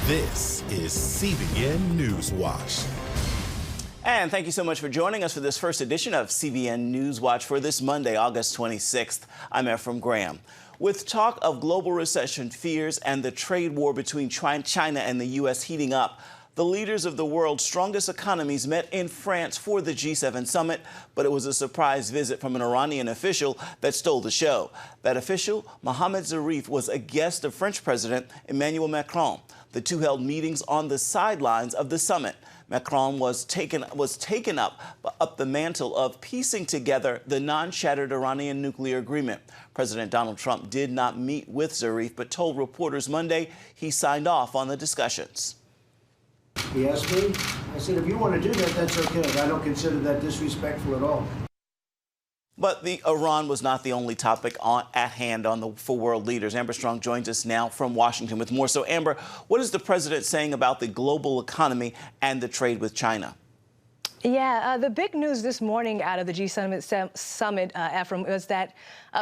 This is CBN NewsWatch. And thank you so much for joining us for this first edition of CBN NewsWatch for this Monday, August 26th. I'm Ephraim Graham. With talk of global recession fears and the trade war between China and the U.S. heating up, the leaders of the world's strongest economies met in France for the G7 summit, but it was a surprise visit from an Iranian official that stole the show. That official, Mohamed Zarif, was a guest of French President Emmanuel Macron. The two held meetings on the sidelines of the summit. Macron was taken up the mantle of piecing together the non-shattered Iranian nuclear agreement. President Donald Trump did not meet with Zarif, but told reporters Monday he signed off on the discussions. He asked me, I said, if you want to do that, that's okay. I don't consider that disrespectful at all. But Iran was not the only topic at hand for world leaders. Amber Strong joins us now from Washington with more. So, Amber, what is the president saying about the global economy and the trade with China? Yeah, the big news this morning out of the G7 summit, Ephraim, was that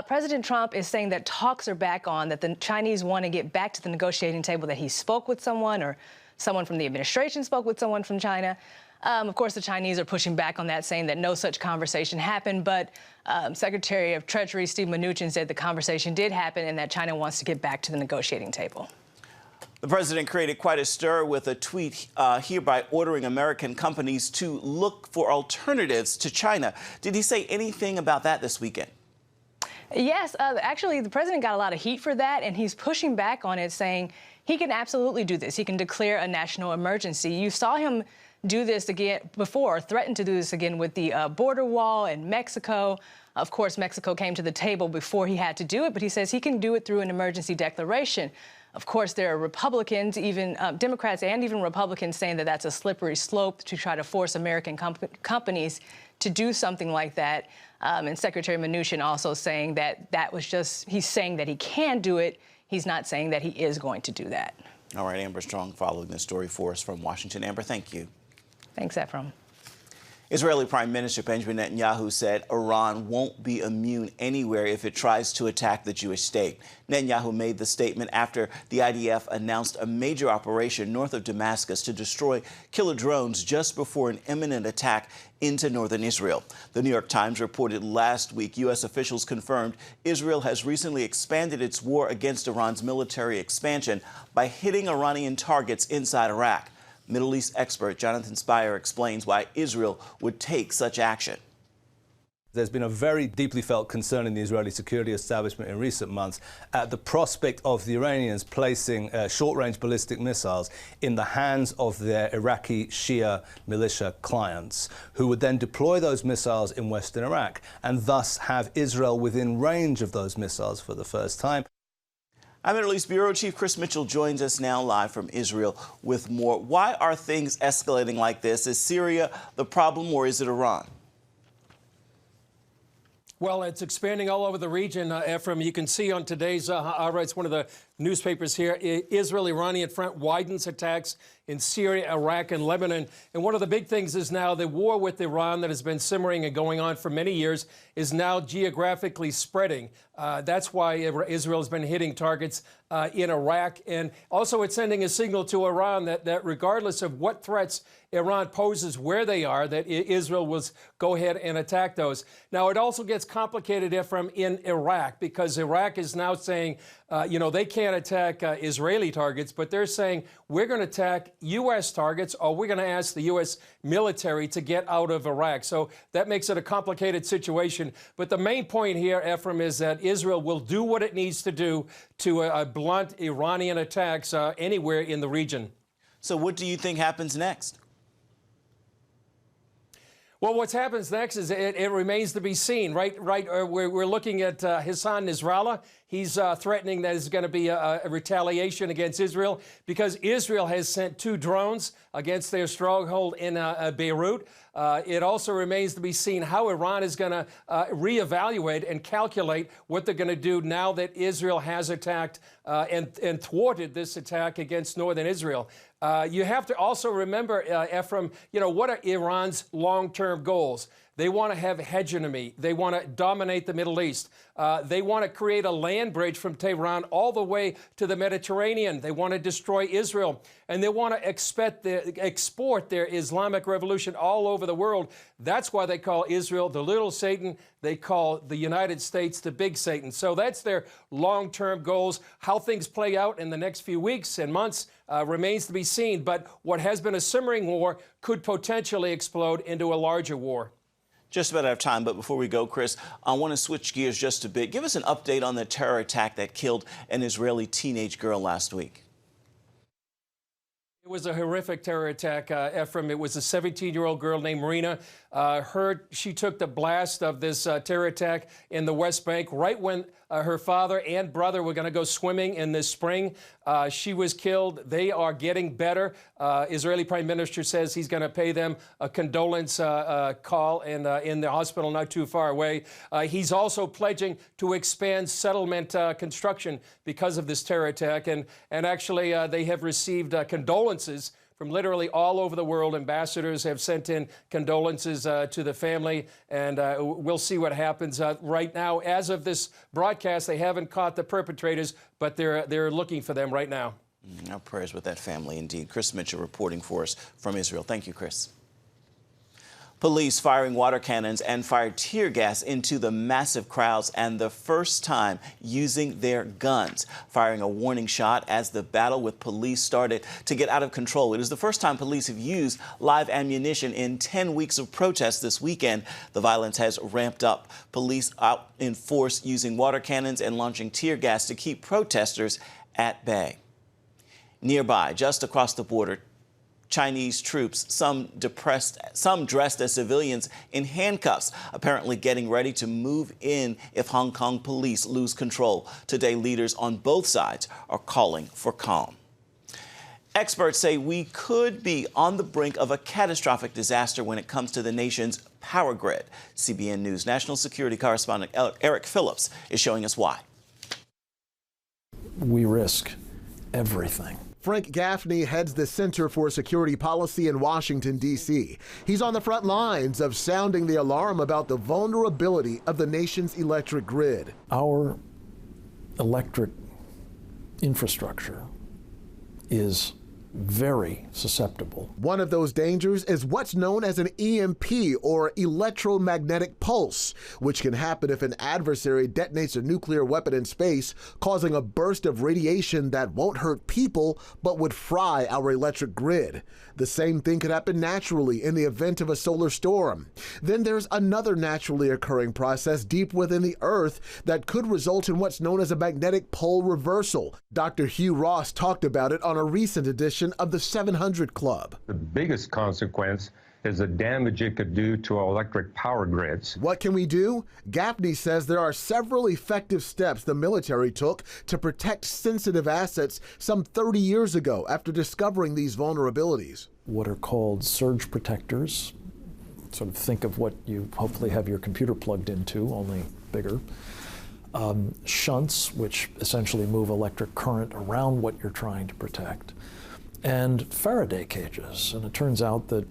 President Trump is saying that talks are back on, that the Chinese want to get back to the negotiating table, that he spoke with someone or someone from the administration spoke with someone from China. Of course, the Chinese are pushing back on that, saying that no such conversation happened. But Secretary of Treasury Steve Mnuchin said the conversation did happen and that China wants to get back to the negotiating table. The president created quite a stir with a tweet hereby ordering American companies to look for alternatives to China. Did he say anything about that this weekend? Yes, actually, the president got a lot of heat for that, and he's pushing back on it, saying he can absolutely do this. He can declare a national emergency. You saw him do this again before, threaten to do this again with the border wall in Mexico. Of course, Mexico came to the table before he had to do it, but he says he can do it through an emergency declaration. Of course, there are Republicans, even Democrats and even Republicans, saying that that's a slippery slope to try to force American companies to do something like that. And Secretary Mnuchin also saying that that was just, he's saying that he can do it. He's not saying that he is going to do that. All right, Amber Strong following this story for us from Washington. Amber, thank you. Thanks, Ephraim. Israeli Prime Minister Benjamin Netanyahu said Iran won't be immune anywhere if it tries to attack the Jewish state. Netanyahu made the statement after the IDF announced a major operation north of Damascus to destroy killer drones just before an imminent attack into northern Israel. The New York Times reported last week U.S. officials confirmed Israel has recently expanded its war against Iran's military expansion by hitting Iranian targets inside Iraq. Middle East expert Jonathan Speier explains why Israel would take such action. There's been a very deeply felt concern in the Israeli security establishment in recent months at the prospect of the Iranians placing short-range ballistic missiles in the hands of their Iraqi Shia militia clients, who would then deploy those missiles in western Iraq and thus have Israel within range of those missiles for the first time. Our Middle East Bureau Chief Chris Mitchell joins us now live from Israel with more. Why are things escalating like this? Is Syria the problem, or is it Iran? Well, it's expanding all over the region, Ephraim. You can see on today's Haaretz, one of the newspapers here, Israel-Iranian front widens attacks in Syria, Iraq, and Lebanon. And one of the big things is now the war with Iran that has been simmering and going on for many years is now geographically spreading. That's why Israel has been hitting targets in Iraq. And also it's sending a signal to Iran that regardless of what threats Iran poses where they are, that Israel will go ahead and attack those. Now, it also gets complicated, Ephraim, in Iraq, because Iraq is now saying, they can't attack Israeli targets, but they're saying we're going to attack U.S. targets, or we're going to ask the U.S. military to get out of Iraq. So that makes it a complicated situation. But the main point here, Ephraim, is that Israel will do what it needs to do to blunt Iranian attacks anywhere in the region. So what do you think happens next? Well, what happens next is it remains to be seen. We're looking at Hassan Nasrallah. He's threatening that there's going to be a retaliation against Israel because Israel has sent 2 drones against their stronghold in Beirut. It also remains to be seen how Iran is going to reevaluate and calculate what they're going to do now that Israel has attacked and thwarted this attack against northern Israel. You have to also remember, Ephraim, what are Iran's long-term goals? They want to have hegemony. They want to dominate the Middle East. They want to create a land bridge from Tehran all the way to the Mediterranean. They want to destroy Israel. And they want to export their Islamic revolution all over the world. That's why they call Israel the little Satan. They call the United States the big Satan. So that's their long-term goals. How things play out in the next few weeks and months remains to be seen. But what has been a simmering war could potentially explode into a larger war. Just about out of time, but before we go, Chris, I want to switch gears just a bit. Give us an update on the terror attack that killed an Israeli teenage girl last week. It was a horrific terror attack, Ephraim. It was a 17-year-old girl named Marina. She took the blast of this terror attack in the West Bank right when her father and brother were going to go swimming in this spring. She was killed. They are getting better. Israeli Prime Minister says he's going to pay them a condolence call in the hospital not too far away. He's also pledging to expand settlement construction because of this terror attack. And actually, they have received condolences from literally all over the world. Ambassadors have sent in condolences to the family, and we'll see what happens. Right now, as of this broadcast, they haven't caught the perpetrators, but they're looking for them right now. Our prayers with that family, indeed. Chris Mitchell reporting for us from Israel. Thank you, Chris. Police firing water cannons and fired tear gas into the massive crowds, and the first time using their guns, firing a warning shot as the battle with police started to get out of control. It is the first time police have used live ammunition in 10 weeks of protests this weekend. The violence has ramped up. Police out in force using water cannons and launching tear gas to keep protesters at bay. Nearby, just across the border, Chinese troops, some dressed as civilians in handcuffs, apparently getting ready to move in if Hong Kong police lose control. Today, leaders on both sides are calling for calm. Experts say we could be on the brink of a catastrophic disaster when it comes to the nation's power grid. CBN News national security correspondent Eric Phillips is showing us why. We risk everything. Frank Gaffney heads the Center for Security Policy in Washington, D.C. He's on the front lines of sounding the alarm about the vulnerability of the nation's electric grid. Our electric infrastructure is very susceptible. One of those dangers is what's known as an EMP, or electromagnetic pulse, which can happen if an adversary detonates a nuclear weapon in space, causing a burst of radiation that won't hurt people but would fry our electric grid. The same thing could happen naturally in the event of a solar storm. Then there's another naturally occurring process deep within the Earth that could result in what's known as a magnetic pole reversal. Dr. Hugh Ross talked about it on a recent edition of the 700 Club. The biggest consequence is the damage it could do to our electric power grids. What can we do? Gaffney says there are several effective steps the military took to protect sensitive assets some 30 years ago after discovering these vulnerabilities. What are called surge protectors. Sort of think of what you hopefully have your computer plugged into, only bigger. Shunts, which essentially move electric current around what you're trying to protect. And Faraday cages. And it turns out that,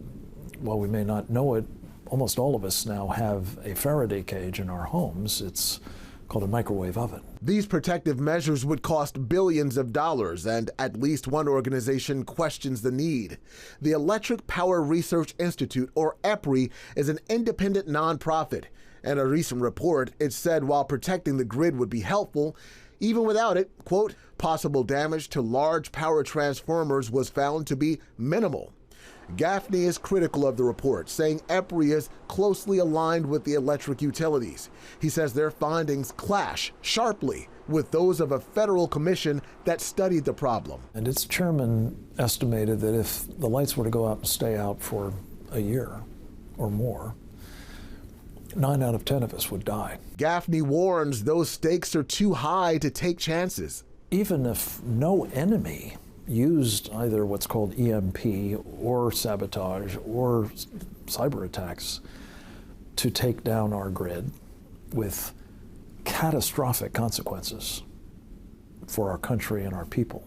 while we may not know it, almost all of us now have a Faraday cage in our homes. It's called a microwave oven. These protective measures would cost billions of dollars, and at least one organization questions the need. The Electric Power Research Institute, or EPRI, is an independent nonprofit. In a recent report, it said while protecting the grid would be helpful, even without it, quote, possible damage to large power transformers was found to be minimal. Gaffney is critical of the report, saying EPRI is closely aligned with the electric utilities. He says their findings clash sharply with those of a federal commission that studied the problem. And its chairman estimated that if the lights were to go out and stay out for a year or more, 9 out of 10 of us would die. Gaffney warns those stakes are too high to take chances. Even if no enemy used either what's called EMP or sabotage or cyber attacks to take down our grid with catastrophic consequences for our country and our people,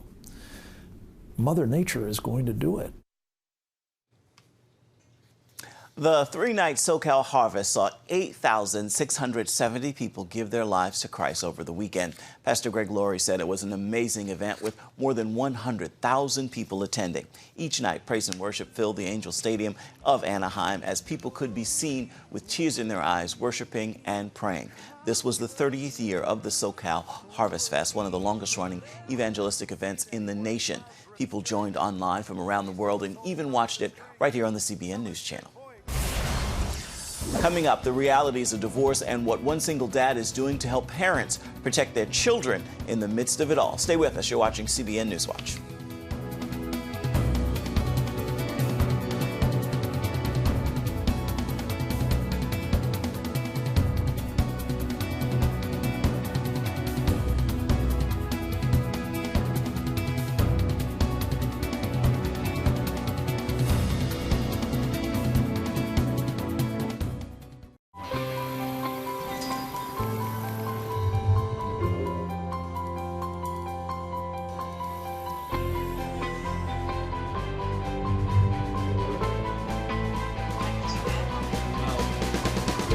Mother Nature is going to do it. The three-night SoCal Harvest saw 8,670 people give their lives to Christ over the weekend. Pastor Greg Laurie said it was an amazing event with more than 100,000 people attending. Each night, praise and worship filled the Angel Stadium of Anaheim as people could be seen with tears in their eyes, worshiping and praying. This was the 30th year of the SoCal Harvest Fest, one of the longest-running evangelistic events in the nation. People joined online from around the world and even watched it right here on the CBN News Channel. Coming up, the realities of divorce and what one single dad is doing to help parents protect their children in the midst of it all. Stay with us. You're watching CBN NewsWatch.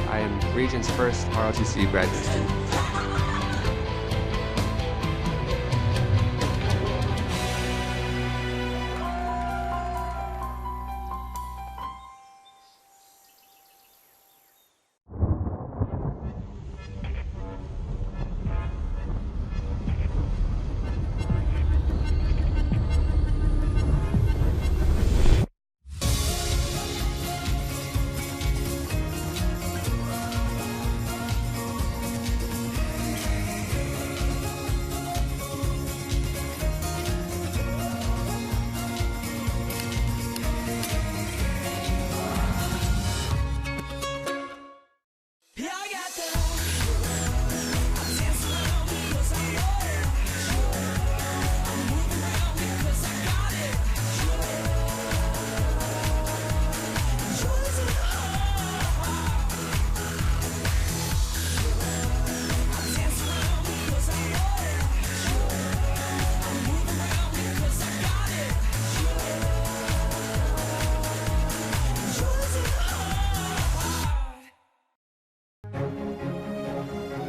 I am Region's first ROTC graduate student.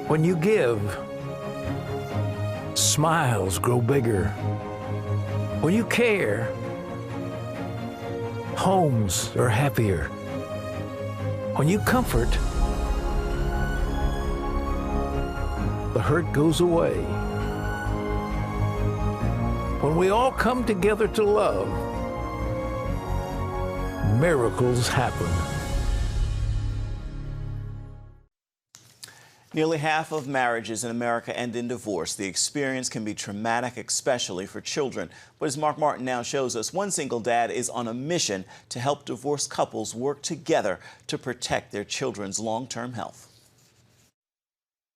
When you give, smiles grow bigger. When you care, homes are happier. When you comfort, the hurt goes away. When we all come together to love, miracles happen. Nearly half of marriages in America end in divorce. The experience can be traumatic, especially for children. But as Mark Martin now shows us, one single dad is on a mission to help divorced couples work together to protect their children's long-term health.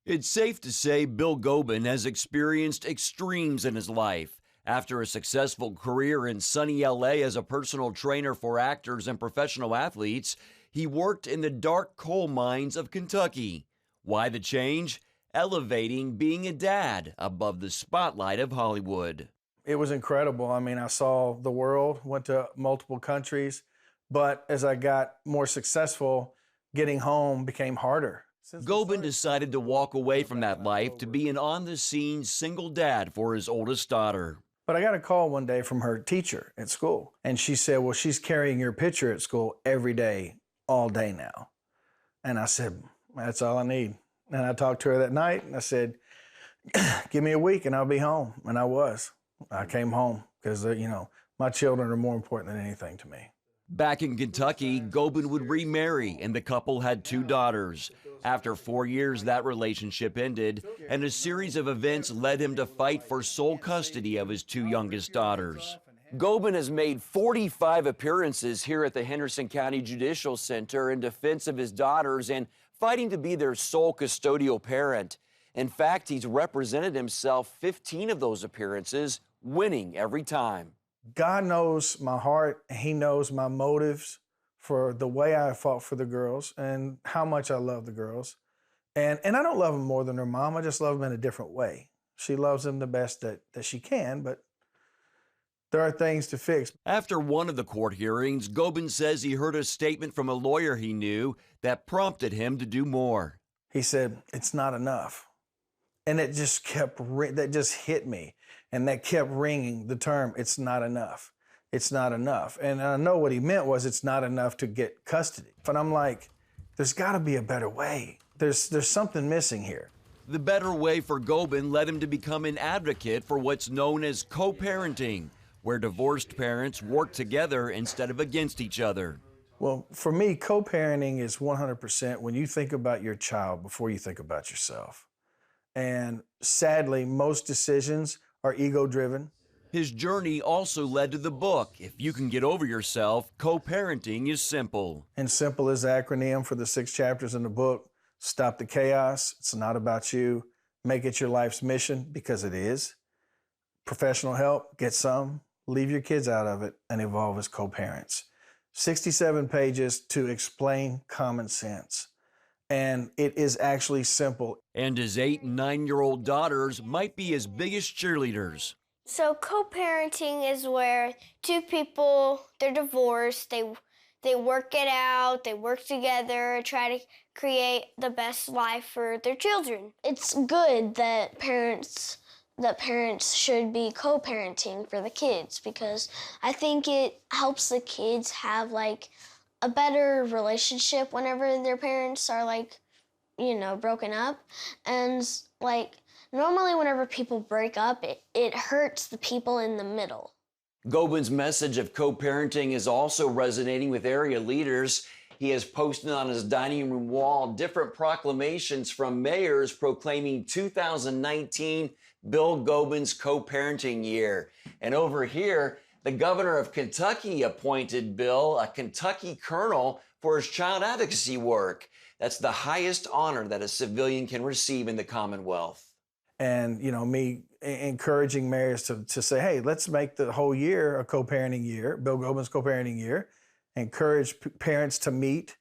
It's safe to say Bill Gobin has experienced extremes in his life. After a successful career in sunny LA as a personal trainer for actors and professional athletes, he worked in the dark coal mines of Kentucky. Why the change? Elevating being a dad above the spotlight of Hollywood. It was incredible. I mean, I saw the world, went to multiple countries, but as I got more successful, getting home became harder. Gobin decided to walk away from that life to be an on-the-scene single dad for his oldest daughter. But I got a call one day from her teacher at school, and she said, well, she's carrying your picture at school every day, all day now. And I said, that's all I need. And I talked to her that night and I said, give me a week and I'll be home. And I was. I came home because, my children are more important than anything to me. Back in Kentucky, Gobin would remarry and the couple had 2 daughters. After 4 years, that relationship ended and a series of events led him to fight for sole custody of his 2 youngest daughters. Gobin has made 45 appearances here at the Henderson County Judicial Center in defense of his daughters and fighting to be their sole custodial parent. In fact, he's represented himself 15 of those appearances, winning every time. God knows my heart. He knows my motives for the way I fought for the girls and how much I love the girls. And I don't love them more than their mom. I just love them in a different way. She loves them the best that she can, but There are things to fix. After one of the court hearings, Gobin says he heard a statement from a lawyer he knew that prompted him to do more. He said, "It's not enough." And it just that just hit me. And that kept ringing the term, "It's not enough. It's not enough." And I know what he meant was it's not enough to get custody. But I'm like, there's got to be a better way. There's something missing here. The better way for Gobin led him to become an advocate for what's known as co-parenting, where divorced parents work together instead of against each other. Well, for me, co-parenting is 100% when you think about your child before you think about yourself. And sadly, most decisions are ego-driven. His journey also led to the book, If You Can Get Over Yourself, Co-Parenting is Simple. And SIMPLE is the acronym for the 6 chapters in the book. Stop the chaos. It's not about you. Make it your life's mission, because it is. Professional help, get some. Leave your kids out of it and evolve as co-parents. 67 pages to explain common sense. And it is actually simple. And his 8- and 9-year-old daughters might be his biggest cheerleaders. So co-parenting is where two people, they're divorced, they work it out, they work together, try to create the best life for their children. It's good that parents should be co-parenting for the kids, because I think it helps the kids have like a better relationship whenever their parents are like, you know, broken up. And like normally whenever people break up, it hurts the people in the middle. Gobin's message of co-parenting is also resonating with area leaders. He has posted on his dining room wall different proclamations from mayors proclaiming 2019 Bill Gobin's co-parenting year. And over here, the governor of Kentucky appointed Bill a Kentucky colonel for his child advocacy work. That's the highest honor that a civilian can receive in the Commonwealth. And, you know, me encouraging mayors to say, hey, let's make the whole year a co-parenting year, Bill Gobin's co-parenting year. Encourage parents to meet,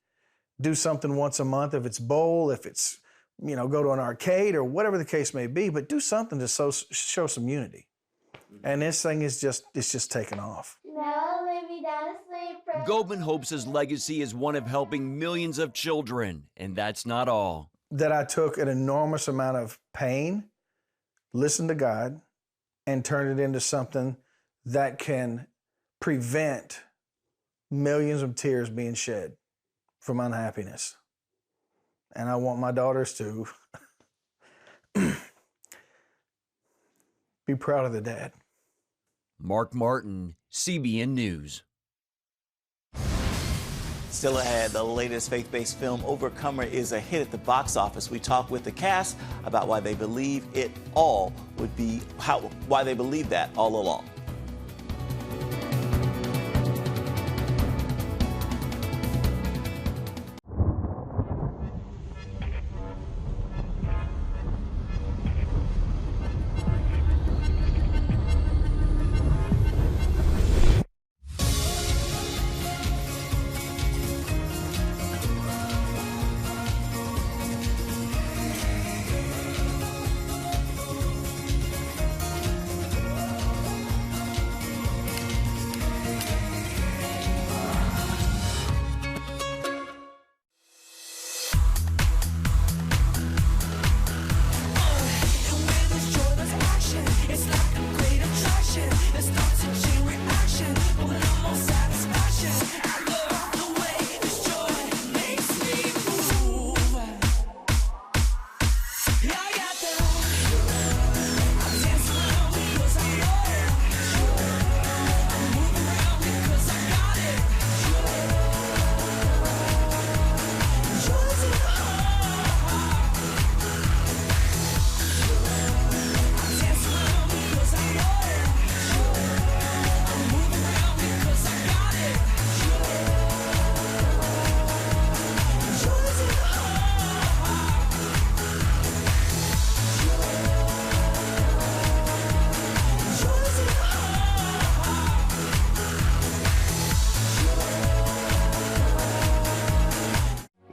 do something once a month, if it's bowl, if it's, you know, go to an arcade or whatever the case may be, but do something to show some unity. And this thing is just taken off. Now lay me down to sleep. Gobin hopes his legacy is one of helping millions of children, and that's not all. That I took an enormous amount of pain, listened to God, and turned it into something that can prevent millions of tears being shed from unhappiness. And I want my daughters to be proud of the dad. Mark Martin, CBN News. Still ahead, the latest faith-based film, Overcomer, is a hit at the box office. We talk with the cast about why they believe why they believe that all along.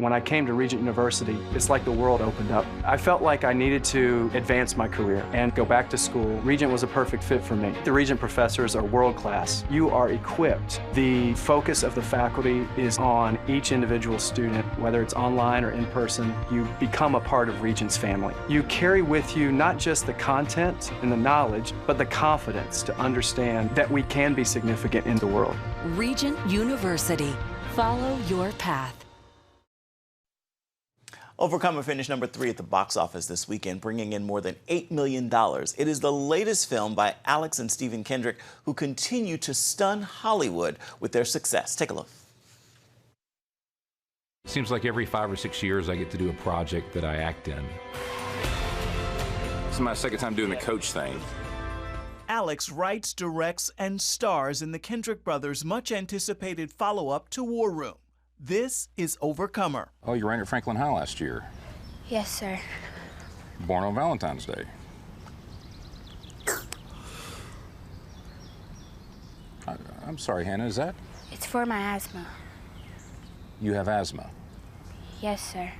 When I came to Regent University, it's like the world opened up. I felt like I needed to advance my career and go back to school. Regent was a perfect fit for me. The Regent professors are world-class. You are equipped. The focus of the faculty is on each individual student, whether it's online or in person. You become a part of Regent's family. You carry with you not just the content and the knowledge, but the confidence to understand that we can be significant in the world. Regent University. Follow your path. Overcomer finished number 3 at the box office this weekend, bringing in more than $8 million. It is the latest film by Alex and Stephen Kendrick, who continue to stun Hollywood with their success. Take a look. It seems like every 5 or 6 years I get to do a project that I act in. This is my second time doing the coach thing. Alex writes, directs, and stars in the Kendrick brothers' much-anticipated follow-up to War Room. This is Overcomer. Oh, you ran at Franklin High last year. Yes, sir. Born on Valentine's Day. I'm sorry, Hannah, is that? It's for my asthma. You have asthma? Yes, sir.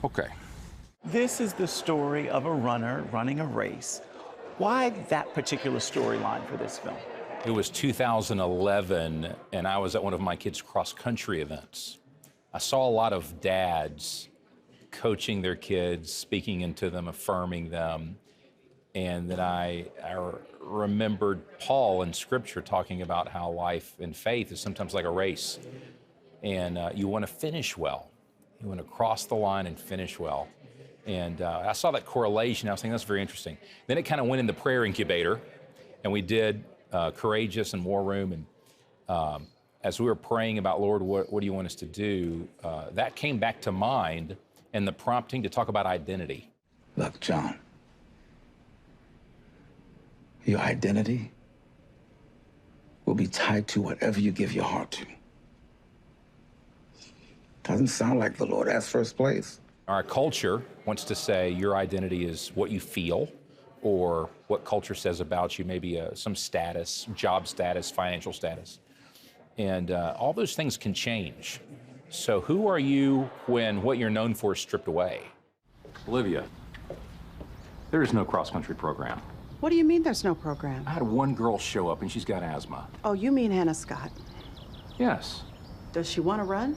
Okay. This is the story of a runner running a race. Why that particular storyline for this film? It was 2011, and I was at one of my kids' cross-country events. I saw a lot of dads coaching their kids, speaking into them, affirming them, and then I remembered Paul in Scripture talking about how life and faith is sometimes like a race, and you want to finish well. You want to cross the line and finish well. And I saw that correlation. I was thinking, that's very interesting. Then it kind of went in the prayer incubator, and we did Courageous and War Room. And as we were praying about, Lord, what do you want us to do? That came back to mind, and the prompting to talk about identity. Look, John, your identity will be tied to whatever you give your heart to. Doesn't sound like the Lord asked first place. Our culture wants to say your identity is what you feel, or what culture says about you, maybe some status, job status, financial status. And all those things can change. So who are you when what you're known for is stripped away? Olivia, there is no cross-country program. What do you mean there's no program? I had one girl show up and she's got asthma. Oh, you mean Hannah Scott? Yes. Does she want to run?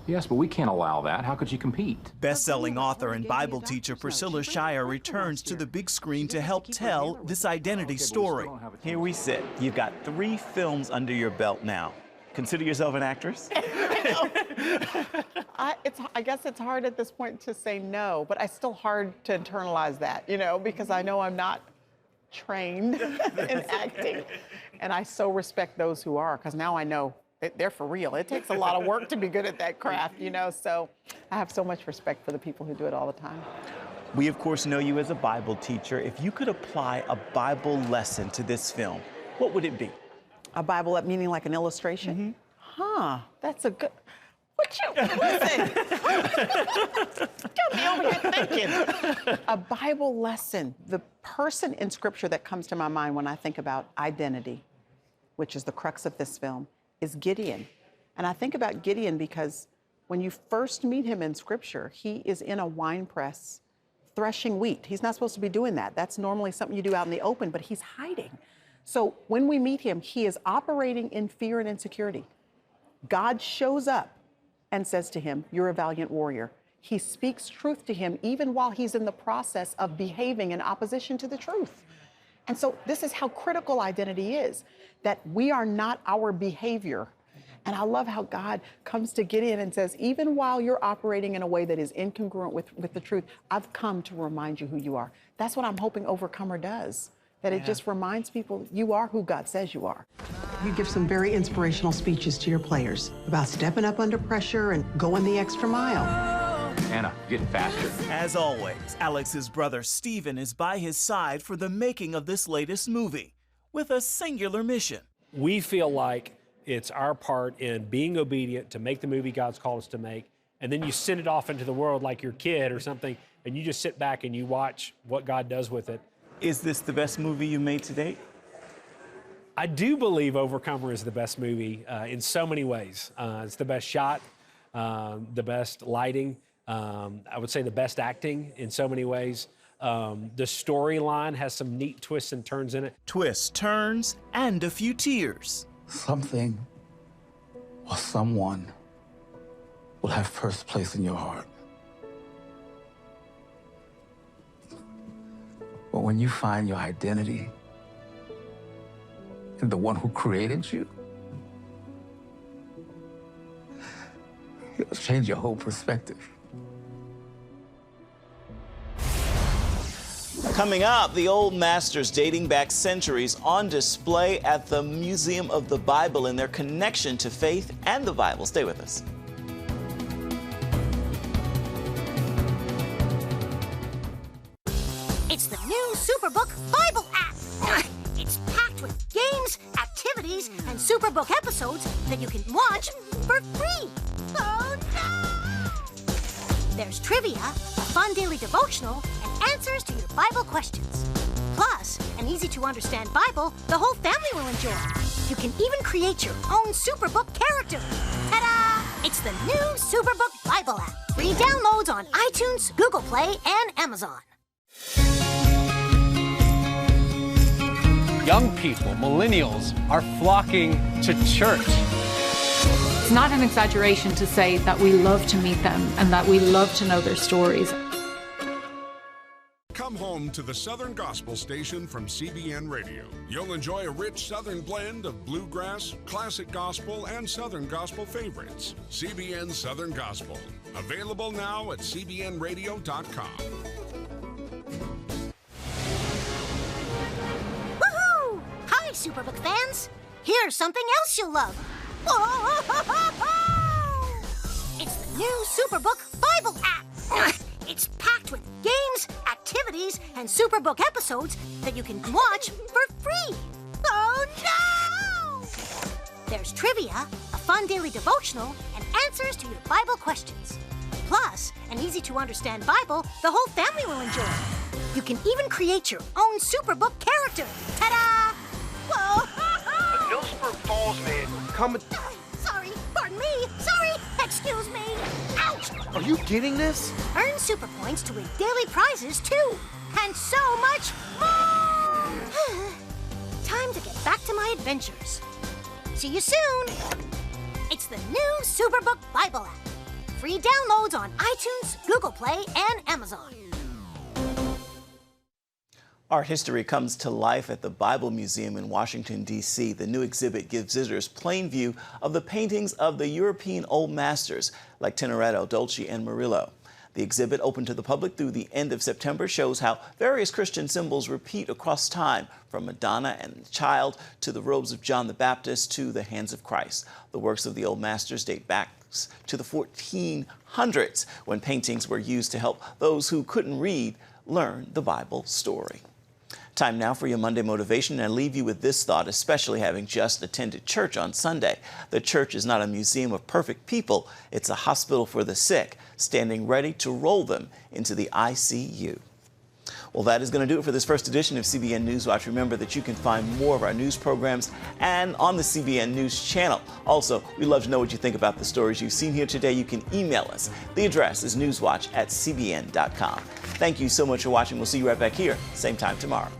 Yes, but we can't allow that. How could she compete? Best-selling author and Bible teacher Priscilla Shire returns to the big screen to help tell this identity story. Here we sit. You've got 3 films under your belt now. Consider yourself an actress? I guess it's hard at this point to say no, but it's still hard to internalize that, you know, because I know I'm not trained in acting. And I so respect those who are, because now I know they're for real. It takes a lot of work to be good at that craft, you know, so I have so much respect for the people who do it all the time. We, of course, know you as a Bible teacher. If you could apply a Bible lesson to this film, what would it be? A Bible, meaning like an illustration? Mm-hmm. Huh, that's a good... Listen, got me over here thinking. A Bible lesson. The person in Scripture that comes to my mind when I think about identity, which is the crux of this film, is Gideon. And I think about Gideon because when you first meet him in Scripture, he is in a wine press threshing wheat. He's not supposed to be doing that. That's normally something you do out in the open, but he's hiding. So when we meet him, he is operating in fear and insecurity. God shows up and says to him, "You're a valiant warrior." He speaks truth to him even while he's in the process of behaving in opposition to the truth. And so this is how critical identity is, that we are not our behavior. And I love how God comes to Gideon and says, even while you're operating in a way that is incongruent with the truth, I've come to remind you who you are. That's what I'm hoping Overcomer does, that it just reminds people you are who God says you are. You give some very inspirational speeches to your players about stepping up under pressure and going the extra mile. Anna, you're getting faster. As always, Alex's brother Stephen is by his side for the making of this latest movie with a singular mission. We feel like it's our part in being obedient to make the movie God's called us to make, and then you send it off into the world like your kid or something, and you just sit back and you watch what God does with it. Is this the best movie you made to date? I do believe Overcomer is the best movie in so many ways. It's the best shot. the best lighting, I would say the best acting in so many ways. The storyline has some neat twists and turns in it. Twists, turns, and a few tears. Something or someone will have first place in your heart. But when you find your identity in the one who created you, it'll change your whole perspective. Coming up, the old masters dating back centuries on display at the Museum of the Bible and their connection to faith and the Bible. Stay with us. It's the new Superbook Bible app. It's packed with games, activities, and Superbook episodes that you can watch for free. Oh, no! There's trivia, a fun daily devotional, and answers to your Bible questions. Plus, an easy-to-understand Bible the whole family will enjoy. You can even create your own Superbook character. Ta-da! It's the new Superbook Bible app. Free downloads on iTunes, Google Play, and Amazon. Young people, millennials, are flocking to church. It's not an exaggeration to say that we love to meet them and that we love to know their stories. Come home to the Southern Gospel Station from CBN Radio. You'll enjoy a rich Southern blend of bluegrass, classic gospel, and Southern gospel favorites. CBN Southern Gospel. Available now at cbnradio.com. Woohoo! Hi, Superbook fans. Here's something else you'll love. It's the new Superbook Bible app. It's packed with games, activities, and Superbook episodes that you can watch for free. Oh, no! There's trivia, a fun daily devotional, and answers to your Bible questions. Plus, an easy-to-understand Bible the whole family will enjoy. You can even create your own Superbook character. Ta-da! Whoa! A Millsburg Falls man coming. Sorry, pardon me. Sorry, excuse me. Ouch! Are you getting this? Earn super points to win daily prizes, too. And so much more! Time to get back to my adventures. See you soon. It's the new Superbook Bible app. Free downloads on iTunes, Google Play, and Amazon. Art history comes to life at the Bible Museum in Washington, D.C. The new exhibit gives visitors plain view of the paintings of the European Old Masters like Tintoretto, Dolce, and Murillo. The exhibit, open to the public through the end of September, shows how various Christian symbols repeat across time, from Madonna and the Child to the robes of John the Baptist to the hands of Christ. The works of the Old Masters date back to the 1400s, when paintings were used to help those who couldn't read learn the Bible story. Time now for your Monday motivation, and I leave you with this thought, especially having just attended church on Sunday. The church is not a museum of perfect people. It's a hospital for the sick, standing ready to roll them into the ICU. Well, that is going to do it for this first edition of CBN NewsWatch. Remember that you can find more of our news programs and on the CBN News Channel. Also, we'd love to know what you think about the stories you've seen here today. You can email us. The address is newswatch@cbn.com. Thank you so much for watching. We'll see you right back here, same time tomorrow.